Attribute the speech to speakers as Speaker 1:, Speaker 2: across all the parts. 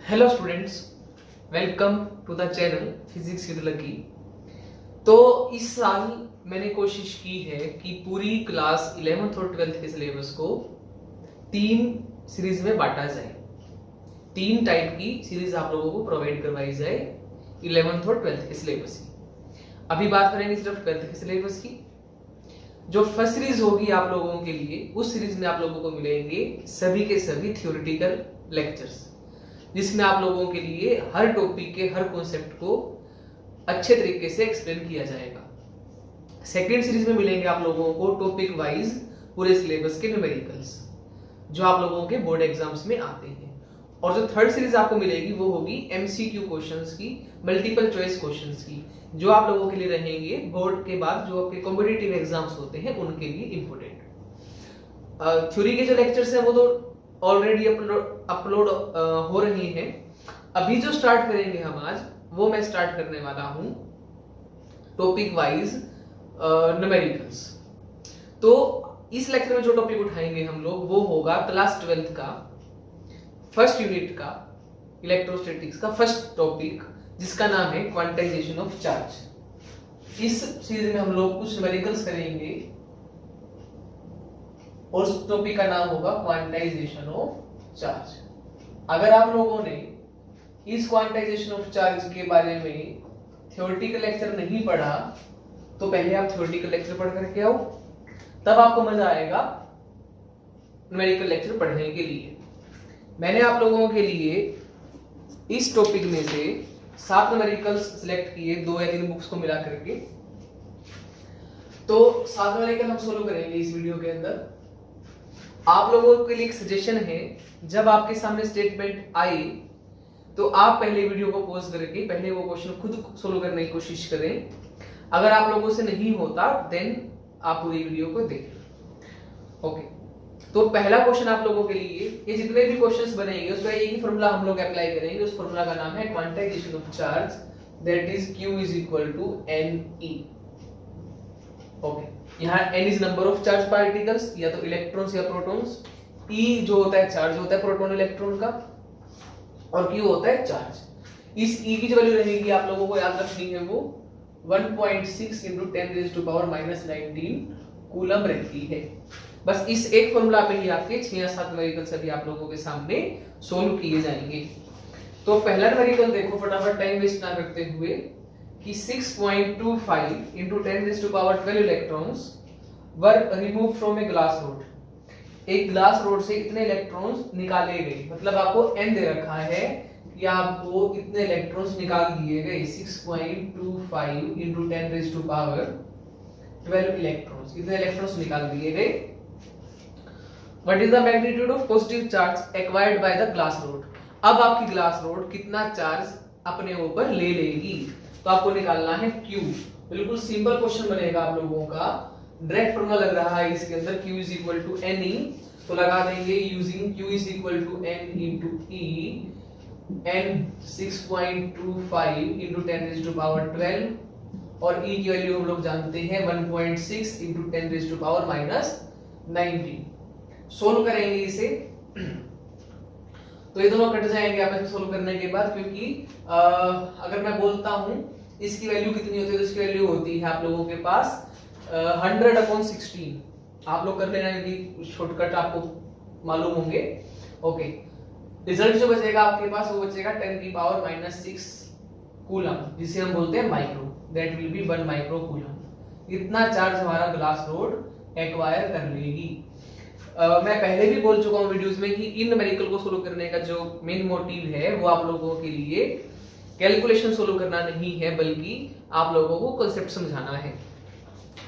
Speaker 1: Hello students, welcome to the channel physics with Lucky. तो इस साल मैंने कोशिश की है कि पूरी क्लास 11th और 12th के सिलेबस को 3 सीरीज में बांटा जाए। 3 टाइप की सीरीज आप लोगों को प्रोवाइड करवाई जाए 11th और 12th के सिलेबस की। अभी बात करेंगे सिर्फ 12th के सिलेबस की। जो फर्स्ट सीरीज होगी आप लोगों के लिए, उस सीरीज में आप लोगों को मिलेंगे सभी के सभी थ्योरेटिकल लेक्चर्स, जिसमें आप लोगों के लिए हर टॉपिक के हर कॉन्सेप्ट को अच्छे तरीके से एक्सप्लेन किया जाएगा। सेकेंड सीरीज में मिलेंगे आप लोगों को टॉपिक वाइज पूरे सिलेबस के न्यूमेरिकल्स, जो आप लोगों के बोर्ड एग्जाम्स में आते हैं। और जो थर्ड सीरीज आपको मिलेगी वो होगी एमसीक्यू क्वेश्चंस की, मल्टीपल चॉइस क्वेश्चंस की, जो आप लोगों के लिए रहेंगे बोर्ड के बाद जो आपके कॉम्पिटिटिव एग्जाम्स होते हैं उनके लिए इंपोर्टेंट। थ्योरी के जो लेक्चर्स हैं वो तो ऑलरेडी अपलोड हो रही हैं। अभी जो स्टार्ट करेंगे हम आज, वो मैं स्टार्ट करने वाला हूं टॉपिक वाइज न्यूमेरिकल्स। तो इस लेक्चर में जो टॉपिक उठाएंगे हम लोग वो होगा क्लास 12th का फर्स्ट यूनिट का इलेक्ट्रोस्टैटिक्स का फर्स्ट टॉपिक, जिसका नाम है क्वांटाइजेशन ऑफ चार्ज। इस सीरीज में हम लोग कुछ न्यूमेरिकल्स करेंगे और उस टॉपिक का नाम होगा क्वांटाइजेशन ऑफ चार्ज। अगर आप लोगों ने इस क्वांटाइजेशन ऑफ चार्ज के बारे में थ्योरेटिकल लेक्चर नहीं पढ़ा तो पहले आप थ्योरेटिकल लेक्चर पढ़ करके आओ, तब आपको मजा आएगा न्यूमेरिकल लेक्चर पढ़ने के लिए। मैंने आप लोगों के लिए इस टॉपिक में से 7 न्यूमेरिकल्स सिलेक्ट किए, 2 या 3 बुक्स को मिला करके। तो 7 न्यूमेरिकल हम सोल्व करेंगे इस वीडियो के अंदर। आप लोगों के लिए एक सजेशन है, जब आपके सामने स्टेटमेंट आए तो आप पहले वीडियो को पॉज करके पहले वो क्वेश्चन खुद सोल्व करने की कोशिश करें। अगर आप लोगों से नहीं होता देन आप पूरी वीडियो को देखें। ओके, तो पहला क्वेश्चन आप लोगों के लिए, ये जितने भी क्वेश्चंस बनेंगे उसमें एक ही फॉर्मूला हम लोग अप्लाई करेंगे। उस फॉर्मूला का नाम है quantization of charge, that is Q is equal to NE। Okay, यहाँ n is number of charge particles, या तो इलेक्ट्रॉन्स या प्रोटॉन्स। E जो होता है चार्ज होता है प्रोटॉन इलेक्ट्रॉन का, और Q होता है चार्ज। इस E की जो वैल्यू रहेगी आप लोगों को याद रखनी है, वो 1.6 × 10⁻⁻19 कूलम रहती है। बस इस एक फॉर्मूला पे ही आपके 6 या 7 न्यूमेरिकल सभी आप लोगों के सामने सोल्व किए जाएंगे। तो पहला न्यूमेरिकल देखो फटाफट, टाइम वेस्ट ना करते हुए, कि 6.25 × 10⁻12 electrons were remove from a glass rod. एक ग्लास रोड से इतने इलेक्ट्रॉन्स निकाले गए, मतलब आपको n दे रखा है कि आपको इतने इलेक्ट्रॉन्स निकाल दिए गए। 6.25 × 10⁻12 इलेक्ट्रॉन्स, इतने इलेक्ट्रॉन्स निकाल दिए गए। What is the magnitude of positive charge acquired by the glass rod? अब आपकी ग्लास रोड कितना चार्ज अपने ऊपर ले लेगी, तो आपको निकालना है Q। बिल्कुल सिंपल क्वेश्चन बनेगा आप लोगों का, डायरेक्ट फॉर्मूला लग रहा है इसके अंदर, Q is equal to NE। तो लगा देंगे using Q is equal to N into E, N 6.25 × 10⁻12 और E की वैल्यू हम लोग जानते हैं 1.6 × 10⁻⁻19। सोल्व करेंगे इसे तो ये दोनों कट जाएंगे आपस में सोल्व करने के बाद, क्योंकि अगर मैं बोलता हूं इसकी वैल्यू कितनी होती है, तो इसकी वैल्यू होती है आप लोगों के पास 100/16। आप लोग कर लेना यदि शॉर्टकट आपको मालूम होंगे। ओके, रिजल्ट जो बचेगा आपके पास वो बचेगा 10⁻⁻6 कूलम, जिसे हम बोलते हैं micro, that will B 1 micro coulomb. इतना चार्ज हमारा ग्लास रोड एक्वायर कर लेगी। मैं पहले भी बोल चुका हूं वीडियोस में कि इन न्यूमेरिकल को सोल्व करने का जो मेन मोटिव है वो आप लोगों के लिए कैलकुलेशन सोल्व करना नहीं है, बल्कि आप लोगों को कांसेप्ट समझाना है।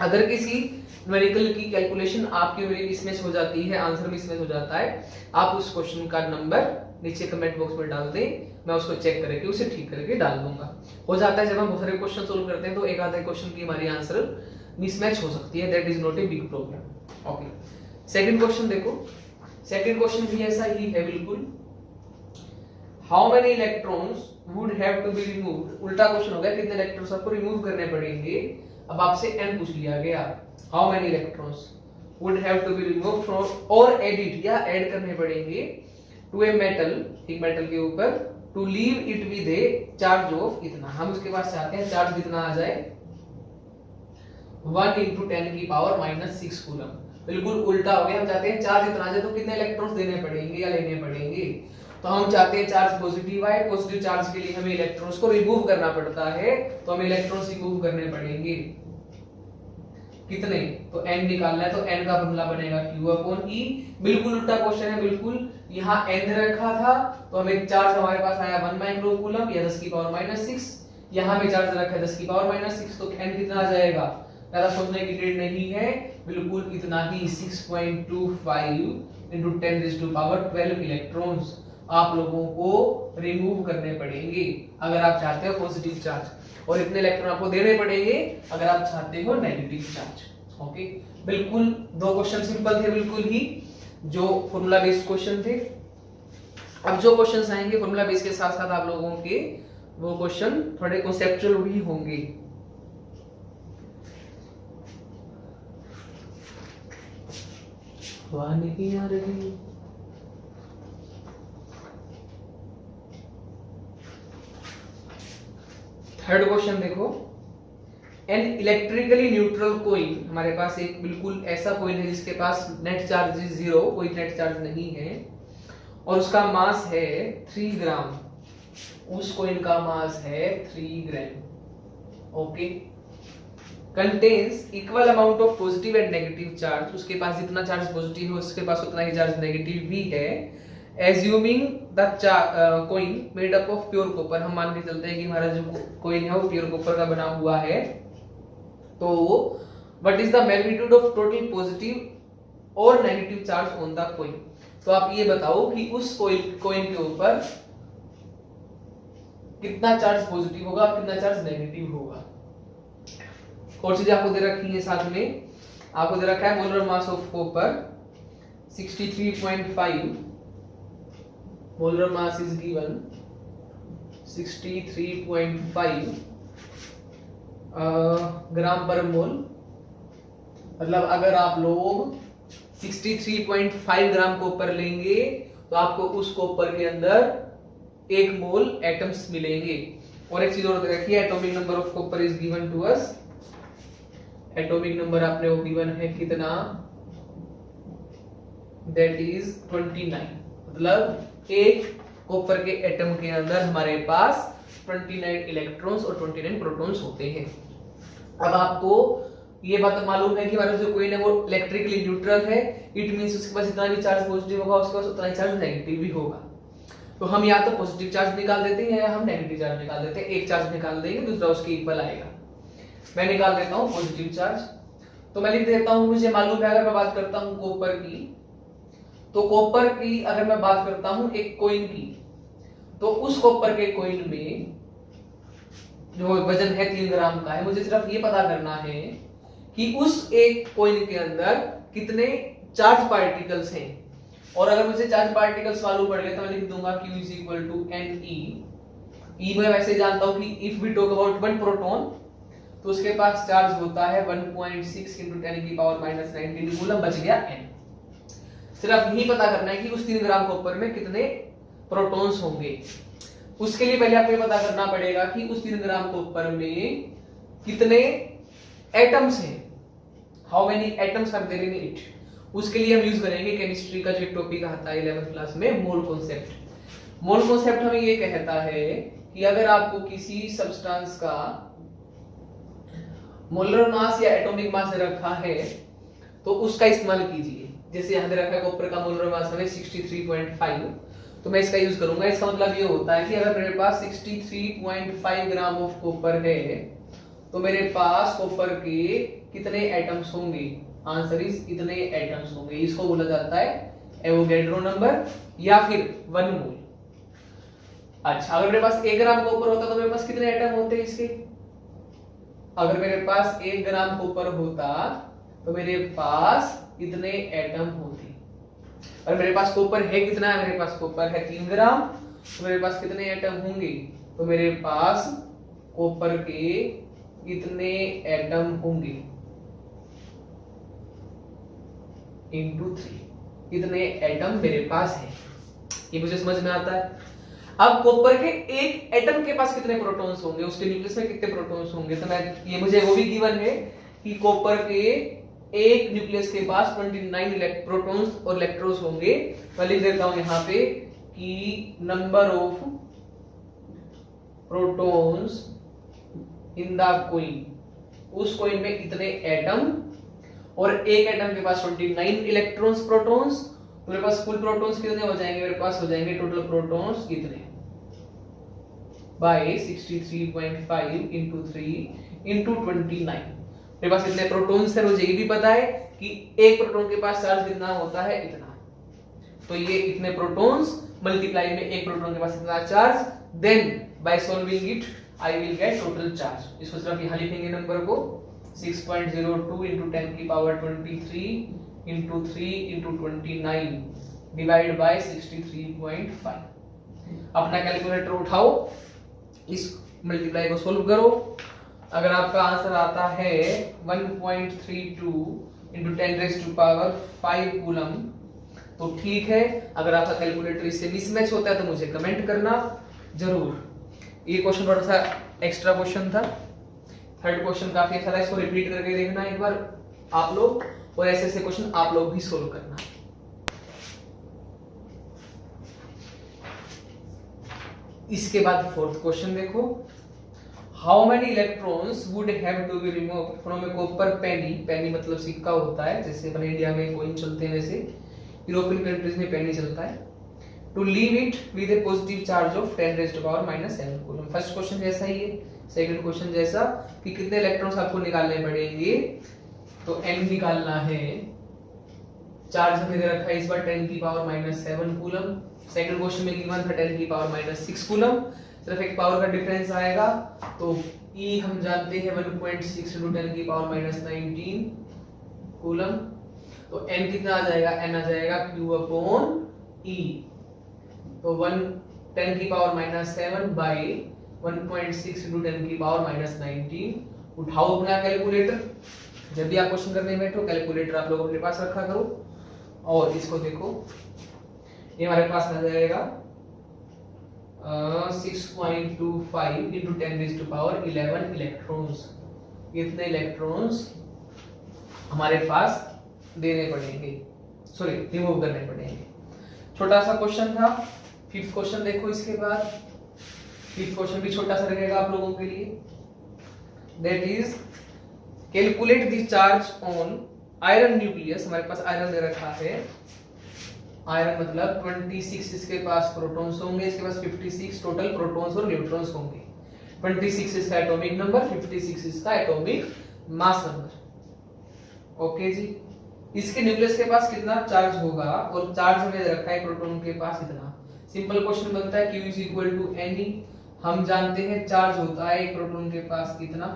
Speaker 1: अगर किसी न्यूमेरिकल की कैलकुलेशन आपकी मिसमैच हो जाती है, आंसर मिसमैच हो जाता है, आप उस क्वेश्चन का नंबर नीचे कमेंट बॉक्स में डाल दें, मैं उसको चेक करके उसे ठीक करके डाल दूंगा। हो जाता है जब हम बहुत सारे क्वेश्चन सोल्व करते हैं तो एक आधे क्वेश्चन की हमारी आंसर मिसमैच हो सकती है, that is not a big problem. Okay, second question देखो, सेकंड क्वेश्चन भी ऐसा ही है बिल्कुल। How many electrons would have to be removed. उल्टा क्वेश्चन हो गया, कितने इलेक्ट्रॉन्स आपको रिमूव करने पड़ेंगे। अब आपसे n पूछ लिया गया, how many electrons would have to be removed from और एडिट, या ऐड करने पड़ेंगे टू ए मेटल, एक मेटल के ऊपर to leave it with a charge of इतना। हम उसके पास चाहते हैं चार्ज कितना आ जाए 1 × 10⁻⁻6 कूलम। बिल्कुल उल्टा हो गया, हम चाहते हैं चार्ज इतना आ जाए तो कितने इलेक्ट्रॉन्स देने पड़ेंगे या लेने पड़ेंगे। तो हम चाहते हैं चार्ज पॉजिटिव आए, पॉजिटिव चार्ज के लिए हमें इलेक्ट्रॉन्स को रिमूव करना पड़ता है, तो हमें इलेक्ट्रॉन्स रिमूव करने पड़ेंगे कितने, तो n निकालना है, तो n का फॉर्मूला बनेगा Q/E। बिल्कुल उल्टा क्वेश्चन है, बिल्कुल यहाँ n रखा था तो हमें चार्ज हमारे पास आया 1 माइक्रो कूलम या 10⁻⁻6, यहाँ पे चार्ज रखा है 10⁻⁻6, तो n कितना आ जाएगा, ज्यादा सोचने की नीड नहीं है, बिल्कुल इतना ही 6.25 × 10⁻12 इलेक्ट्रॉन्स आप लोगों को रिमूव करने पड़ेंगे अगर आप चाहते हो पॉजिटिव चार्ज, और इतने इलेक्ट्रॉन आपको देने पड़ेंगे अगर आप चाहते हो नेगेटिव चार्ज। ओके, बिल्कुल दो क्वेश्चन सिंपल थे, बिल्कुल ही जो फॉर्मूला बेस्ड क्वेश्चन थे। अब जो क्वेश्चंस आएंगे फॉर्मूला बेस के साथ साथ आप लोगों के वो क्वेश्चन थोड़े कॉन्सेप्चुअल भी होंगे। हवा नहीं आ रही। थर्ड क्वेश्चन देखो, एन इलेक्ट्रिकली न्यूट्रल कॉइन, हमारे पास एक बिल्कुल ऐसा कॉइन है जिसके पास नेट चार्ज 0, कोई नेट चार्ज नहीं है, और उसका मास है 3 ग्राम, उस कॉइन का मास है 3 gram. Okay, contains equal amount of positive and negative charge, उसके पास जितना चार्ज पॉजिटिव है उसके पास उतना ही चार्ज नेगेटिव भी है। Assuming the coin made up of pure copper, हम मान के चलते हैं कि हमारा जो कॉइन है वो प्योर कॉपर का बना हुआ है, तो what is the magnitude of total positive और negative charge on the coin. तो आप ये बताओ कि उस कॉइन के ऊपर कितना चार्ज पॉजिटिव होगा और कितना चार्ज नेगेटिव होगा। और चीज आपको दे रखी है, साथ में आपको दे रखा है molar mass of copper 63.5, molar mass is given 63.5 ग्राम पर मोल। मतलब अगर आप लोग 63.5 ग्राम कॉपर लेंगे तो आपको उस कॉपर के अंदर 1 मोल एटम्स मिलेंगे। और एक चीज और रखी है, atomic number of copper is given to us, atomic number आपने वो गिवन है कितना, दैट इज 29। मतलब एक कॉपर के एटम के अंदर हमारे पास 29 इलेक्ट्रॉन्स और 29 प्रोटॉन्स होते हैं। अब आपको ये बात मालूम है कि हमारा जो कॉइन है वो इलेक्ट्रिकली न्यूट्रल है, इट मींस उसके पास जितना भी चार्ज पॉजिटिव होगा उसके पास उतना ही चार्ज नेगेटिव भी होगा। तो हम या तो पॉजिटिव चार्ज निकाल देते हैं या हम नेगेटिव चार्ज निकाल देते हैं, एक चार्ज निकाल देंगे दूसरा उसके इक्वल आएगा। मैं निकाल देता हूं पॉजिटिव चार्ज, तो मैं लिख देता हूं, मुझे मालूम है अगर मैं बात करता हूं कॉपर की, तो कॉपर की अगर मैं बात करता हूं एक कॉइन की, तो उस कॉपर के कॉइन में जो वजन है 3 ग्राम का है, मुझे सिर्फ ये पता करना है कि उस एक कॉइन के अंदर कितने चार्ज पार्टिकल्स हैं। और अगर मुझे चार्ज पार्टिकल्स मालूम पड़ गए तो मैं लिख दूंगा Q is equal to Ne। E मैं वैसे जानता हूं कि if we talk about 1 proton तो उसके पास चार्ज होता है 1.6 × 10⁻⁻19 कूलम, बच गया N। सिर्फ यही पता करना है कि उस 3 ग्राम कॉपर में कितने प्रोटॉन्स होंगे। उसके लिए पहले आपको ये पता करना पड़ेगा कि उस 3 ग्राम कॉपर में कितने एटम्स हैं, how many atoms are there in it. उसके लिए हम यूज करेंगे केमिस्ट्री का जो एक टॉपिक आता है 11th क्लास में, मोल कॉन्सेप्ट। मोल कॉन्सेप्ट हमें ये कहता है कि अगर आपको किसी सब्सटेंस का मोलर मास या एटॉमिक मास रखा है तो उसका इस्तेमाल कीजिए। जैसे यहां दे रखा है कॉपर का मोलर मास हमें 63.5, तो मैं इसका यूज करूंगा। इसका मतलब ये होता है कि अगर मेरे पास 63.5 ग्राम ऑफ कॉपर है तो मेरे पास कॉपर के कितने एटम्स होंगे, आंसर इज इतने एटम्स होंगे। इसको बोला जाता है एवोगैड्रो नंबर या फिर 1 मोल। अच्छा, अगर मेरे पास 1 ग्राम कॉपर होता तो मेरे पास कितने एटम होते इसके, अगर मेरे पास 1 ग्राम कॉपर होता तो मेरे पास इतने एटम होते। और मेरे पास कॉपर है कितना है, मेरे पास कॉपर है 3 ग्राम, तो मेरे पास कितने एटम होंगे, तो मेरे पास कॉपर के कितने एटम होंगे इनटू 3, कितने एटम मेरे पास है, ये मुझे समझ में आता है। अब कॉपर के एक एटम के पास कितने प्रोटॉन्स होंगे, उसके न्यूक्लियस में कितने प्रोटॉन्स होंगे, तो मैं ये मुझे वो भी गिवन है कि कॉपर के एक न्यूक्लियस के पास 29 प्रोटॉन्स और इलेक्ट्रॉन्स होंगे। मैं लिख देता हूं यहां पे कि number of protons in the coin, उस कॉइन में इतने एटम और एक एटम के पास 29 इलेक्ट्रॉन्स प्रोटॉन्स, तो मेरे पास कुल प्रोटॉन्स कितने हो जाएंगे, मेरे पास हो जाएंगे टोटल प्रोटॉन्स कितने बाय 63.5 into 3 into 29। मेरे पास इतने प्रोटॉन्स है, मुझे ये भी पता है कि एक प्रोटॉन के पास चार्ज कितना होता है, इतना, तो ये इतने प्रोटॉन्स मल्टीप्लाई में एक प्रोटॉन के पास इतना charge, then by solving it I will get total charge. इसको सिर्फ यहां लिखेंगे नंबर को 6.02 into 10 की power 23 into 3 into 29 divide by 63.5। अपना कैलकुलेटर उठाओ, इस मल्टीप्लाई को सॉल्व करो। अगर आपका आंसर आता है 1.32 into 10 raised to power 5 coulomb तो ठीक है। अगर आपका कैलकुलेटर इससे मिसमैच होता है तो मुझे कमेंट करना जरूर। ये क्वेश्चन थोड़ा सा एक्स्ट्रा क्वेश्चन था, थर्ड क्वेश्चन काफी अच्छा था, इसको रिपीट करके देखना एक बार आप लोग, और ऐसे ऐसे क्वेश्चन आप लोग भी सोल्व करना। इसके बाद फोर्थ क्वेश्चन देखो, how many electrons would have to be removed from a copper penny, penny मतलब सिक्का होता है, जैसे अपने इंडिया में कॉइन चलते हैं वैसे यूरोपियन कंट्रीज में पेनी चलता है, to leave it with a positive charge of 10 raised to power -7 coulomb. First question जैसा ही है, सेकंड क्वेश्चन जैसा कि कितने इलेक्ट्रॉन्स आपको निकालने पड़ेंगे, तो n निकालना है, चार्ज हमें दे रखा है इस बार 10 की पावर -7 कूलम, सेकंड क्वेश्चन में गिवन था 10 की पावर -6 कूलम, सिर्फ एक पावर का डिफरेंस आएगा, तो E हम जानते हैं 1.6 into 10 की पावर -19 कूलम, तो n कितना आ जाएगा, n आ जाएगा Q/E, तो 10 की पावर -7 बाई 1.6 into 10 की पावर -19। उठाओ अपना कैलकुलेटर, जब भी आप क्वेश्चन करने बैठो कैलकुलेटर आप लोग अपने पास रखा करो, और इसको देखो ये हमारे पास आ जाएगा 6.25 into 10 raised to power 11 electrons. इतने इलेक्ट्रॉन्स हमारे पास देने पड़ेंगे, सॉरी रिमूव करने पड़ेंगे। छोटा सा क्वेश्चन था। फिफ्थ क्वेश्चन देखो, इसके बाद फिफ्थ क्वेश्चन भी छोटा सा रहेगा आप लोगों के लिए, that is calculate the charge on iron nucleus. हमारे पास आयरन दे रखा है, आयरन मतलब 26 इसके पास प्रोटॉन्स होंगे, इसके पास 56 टोटल प्रोटॉन्स और न्यूट्रॉन्स होंगे। 26 इसका एटॉमिक नंबर, 56 इसका एटॉमिक मास नंबर। ओके जी, इसके न्यूक्लियस के पास कितना चार्ज होगा, और चार्ज हमें दे रखा है प्रोटॉन के पास इतना। सिंपल क्वेश्चन बनता है Q = Ne, हम जानते हैं चार्ज होता है एक प्रोटॉन के पास कितना,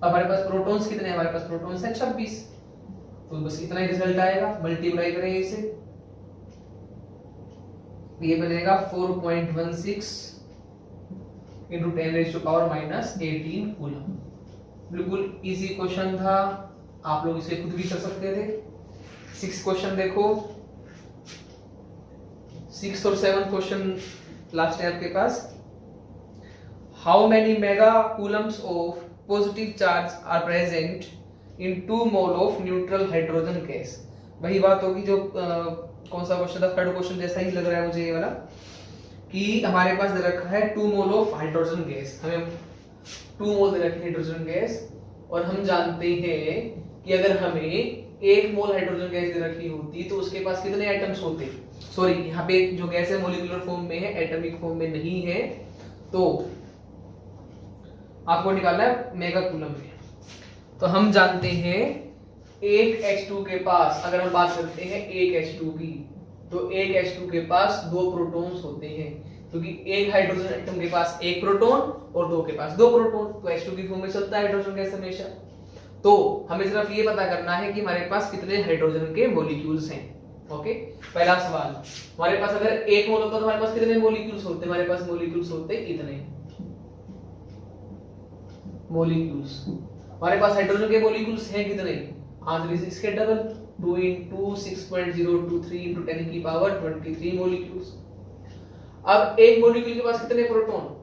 Speaker 1: हमारे पास प्रोटॉन्स कितने हैं, हमारे पास प्रोटॉन्स है 26, तो बस इतना ही रिजल्ट आएगा। मल्टीप्लाई करें इसे, ये बनेगा 4.16 into 10 raised to power -18 coulomb. बिल्कुल इजी क्वेश्चन था, आप लोग इसे खुद भी कर सकते थे। सिक्स्थ क्वेश्चन देखो, सिक्स्थ और सेवंथ क्वेश्चन लास्ट है आपके पास। How many mega coulombs of positive charge are present in 2 mole of neutral hydrogen gas. वही बात होगी जो कौन सा क्वेश्चन था, थर्ड क्वेश्चन जैसा ही लग रहा है मुझे ये वाला, कि हमारे पास दे रखा है 2 मोल ऑफ हाइड्रोजन गैस, हमें 2 मोल दे रखी है हाइड्रोजन गैस, और हम जानते हैं कि अगर हमें 1 मोल हाइड्रोजन गैस दे रखी होती तो उसके पास कितने एटम्स होते, सॉरी यहाँ पे जो गैस है मॉलिक्यूलर फॉर्म में है, एटॉमिक फॉर्म में नहीं है, तो आपको निकालना है मेगा कूलम में। तो हम जानते हैं एक H2 के पास, अगर हम बात करते हैं एक H2 की, तो एक H2 के पास 2 प्रोटॉन्स होते हैं, क्योंकि एक हाइड्रोजन एटम के पास 1 प्रोटॉन और 2 के पास 2 प्रोटॉन, तो H2 की फॉर्म में चलता है हाइड्रोजन गैस हमेशा। तो हमें सिर्फ ये पता करना है कि हमारे पास कितने हाइड्रोजन के मॉलिक्यूल्स हैं। ओके, पहला सवाल, हमारे पास अगर 1 मोल होता तो हमारे पास कितने मॉलिक्यूल्स होते, हमारे पास मॉलिक्यूल्स होते इतने मॉलिक्यूल्स। हमारे पास हाइड्रोजन के मॉलिक्यूल्स हैं कितने, आंसर इसके डबल, 2 into 6.023 into 10 की पावर 23 मॉलिक्यूल्स। अब एक मॉलिक्यूल के पास कितने प्रोटॉन,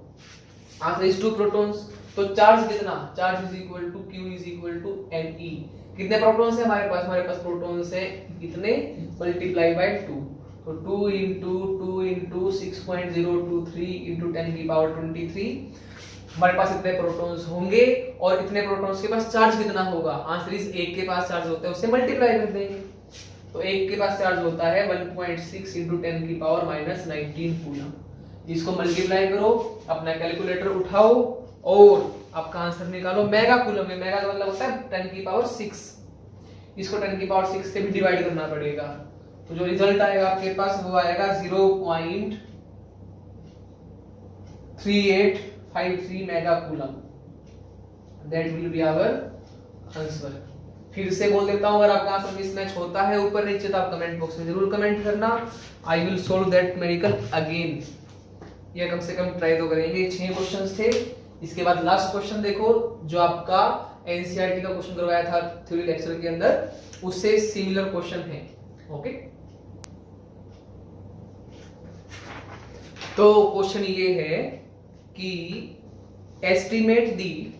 Speaker 1: आंसर इज 2 प्रोटॉन्स। तो चार्ज कितना, charge is equal to Q is equal to Ne। कितने प्रोटॉन्स है हमारे पास प्रोटॉन्स है कितने, मल्टीप्लाई बाय 2। तो 2 into 6.023 into 10 की पावर 23 हमारे पास इतने प्रोटॉन्स होंगे। और इतने प्रोटॉन्स के पास चार्ज कितना होगा, आंसर इज एक के पास चार्ज होता है उससे मल्टीप्लाई कर देंगे। तो एक के पास चार्ज होता है 1.6 into 10 की पावर -19 कूलम। इसको मल्टीप्लाई करो, अपना कैलकुलेटर उठाओ और आपका आंसर निकालो। मेगा कूलम में, मेगा का मतलब होता है 10 की पावर 6, इसको 10 की पावर 6 से भी डिवाइड करना पड़ेगा। तो जो रिजल्ट आएगा आपके पास वो आएगा 0.3853 mega coulomb. That will be our answer. फिर से बोल देता हूं, अगर आपका आंसर मिसमैच होता है ऊपर नीचे तो आप कमेंट बॉक्स में जरूर कमेंट करना। I will solve that numerical again. ये कम से कम ट्राई तो करेंगे। 6 क्वेश्चंस थे। इसके बाद लास्ट क्वेश्चन देखो जो आपका एनसीईआरटी का क्वेश्चन करवाया था थ्योरी लेक्चर के अंदर, उससे सिमिलर क्वेश्चन है। ओके, तो क्वेश्चन ये है कि estimate the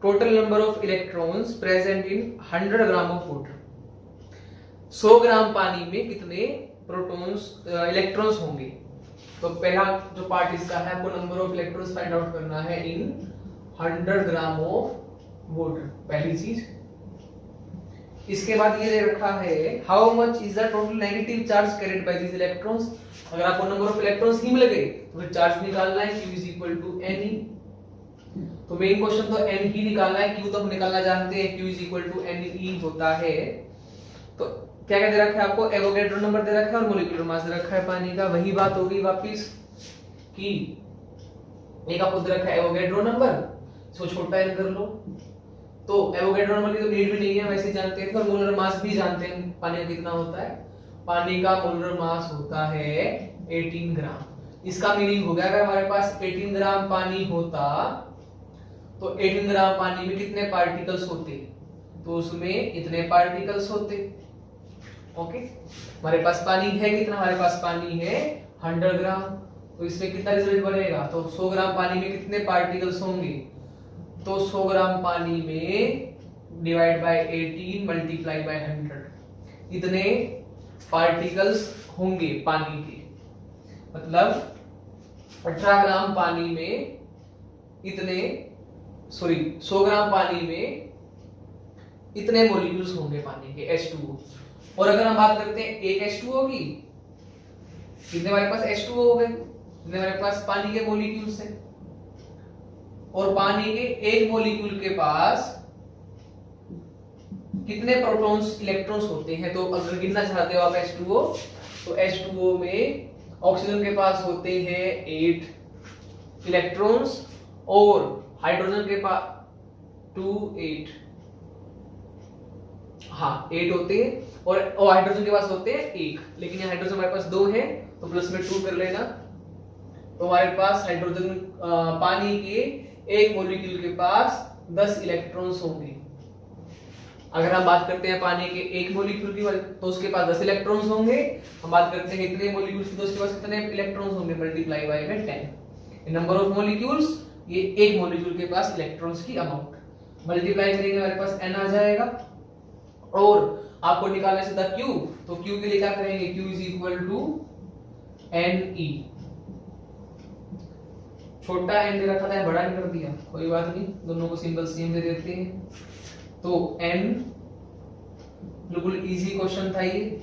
Speaker 1: total number of electrons present in 100 gram of water. 100 ग्राम पानी में कितने प्रोटॉन्स इलेक्ट्रॉन्स होंगे। तो पहला जो पार्ट इसका है, आपको number of electrons find out करना है इन 100 ग्राम ऑफ वाटर, पहली चीज। इसके बाद ये दे रखा है how much is the total negative charge carried by this electrons. अगर आपको नंबर ऑफ इलेक्ट्रॉन्स ही मिल गए तो फिर चार्ज निकालना है, Q is equal to Ne। तो मेन क्वेश्चन तो N ही निकालना है, Q तो हम निकालना जानते हैं, Q is equal to Ne होता है। तो क्या क्या दे रखा है आपको, एवोगैड्रो नंबर दे रखा है और मॉलिक्यूलर मास दे रखा है पानी का। वही बात होगी वापस कि एक आपको दे रखा है एवोगैड्रो नंबर, इसको छोटा n कर लो। तो एवोगैड्रो नंबर की तो नीड भी नहीं है, वैसे जानते हैं। और मोलर मास भी जानते हैं पानी का कितना होता है। पानी का मोलर मास होता है 18 ग्राम। इसका मीनिंग हो गया अगर हमारे पास 18 ग्राम पानी होता तो 18 ग्राम पानी में कितने पार्टिकल्स होते, तो उसमें इतने पार्टिकल्स होते। ओके, हमारे पास पानी है कितना, हमारे पास पानी है 100 ग्राम। तो इसमें कितना रिजल्ट बनेगा, तो 100 ग्राम पानी में कितने पार्टिकल्स होंगे, तो 100 ग्राम पानी में डिवाइड बाय 18 मल्टीप्लाई बाय 100 इतने पार्टिकल्स होंगे पानी के। मतलब 18 ग्राम पानी में इतने 100 ग्राम पानी में इतने मॉलिक्यूल्स होंगे पानी के H2O। और अगर हम बात करते हैं एक H2O की, कितने हमारे पास H2O हो गए, कितने हमारे पास पानी के मॉलिक्यूल्स हैं। और पानी के एक मॉलिक्यूल के पास कितने प्रोटॉन्स इलेक्ट्रॉन्स होते हैं। तो अगर गिनना चाहते हो आप H2O, तो H2O में ऑक्सीजन के पास होते हैं 8 इलेक्ट्रॉन्स और हाइड्रोजन के पास 8 होते हैं और हाइड्रोजन के पास होते हैं 1। लेकिन ये हाइड्रोजन हमारे पास 2 है तो प्लस में 2 कर लेना। तो हमारे पास हाइड्रोजन पानी के एक मॉलिक्यूल के पास 10 इलेक्ट्रॉन्स होंगे। अगर हम बात करते हैं पानी के एक मॉलिक्यूल की तो उसके पास 10 इलेक्ट्रॉन्स होंगे। हम बात करते हैं इतने मॉलिक्यूल्स की तो उसके पास कितने इलेक्ट्रॉन्स होंगे, multiply by 10। Number of molecules, ये एक मॉलिक्यूल के पास इलेक्ट्रॉन्स की अमाउंट मल्टीप्लाई करेंगे हमारे पास n आ जाएगा। और आपको निकालना सीधा Q, तो Q के लिए क्या करेंगे, Q is equal to Ne। छोटा n दे रखा था, बड़ा नहीं कर दिया, कोई बात नहीं, दोनों को सिंबल सेम दे देते हैं। तो n बिल्कुल इजी क्वेश्चन था ये,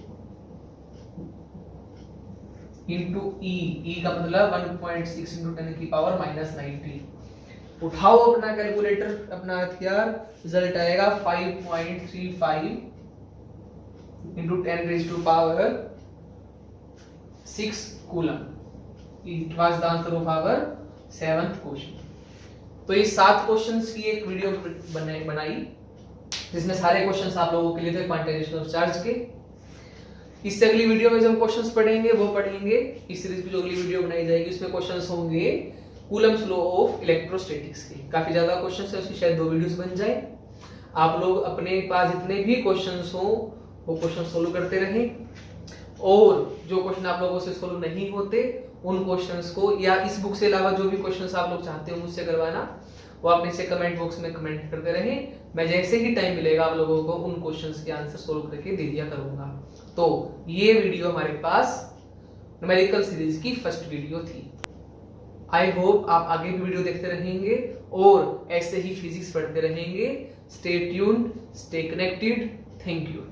Speaker 1: इंटू e का मतलब 1.6 इंटू 10 की पावर -19। उठाओ अपना कैलकुलेटर, अपना हथियार, रिजल्ट आएगा 5.35 into 10 raise to power 6 coulomb. It was the answer of our 7th question. तो ये 7 क्वेश्चंस की एक वीडियो बनाई जिसमें सारे क्वेश्चंस आप लोगों के लिए थे क्वांटाइजेशन ऑफ चार्ज के। इससे अगली वीडियो में जो हम क्वेश्चंस पढ़ेंगे वो पढ़ेंगे, इस सीरीज की जो अगली वीडियो बनाई जाएगी उसमें क्वेश्चंस होंगे कूलम्स लॉ ऑफ इलेक्ट्रोस्टैटिक्स के। काफी ज्यादा क्वेश्चंस है, उसकी शायद 2 वीडियोस बन जाए। आप लोग अपने पास जितने भी क्वेश्चंस हो वो क्वेश्चन सोल्व करते रहें और जो क्वेश्चन आप लोगों से सोल्व नहीं होते उन क्वेश्चंस को, या इस बुक से अलावा जो भी क्वेश्चंस आप लोग चाहते हो मुझसे करवाना, वो आप नीचे कमेंट बॉक्स में कमेंट करते रहें। मैं जैसे ही टाइम मिलेगा आप लोगों को उन क्वेश्चंस के आंसर सोल्व करके दे दिया करूंगा। तो ये वीडियो हमारे पास न्यूमेरिकल सीरीज की फर्स्ट वीडियो थी। आई होप आप आगे भी वीडियो देखते रहेंगे और ऐसे ही फिजिक्स पढ़ते रहेंगे। Stay tuned, stay connected. Thank you.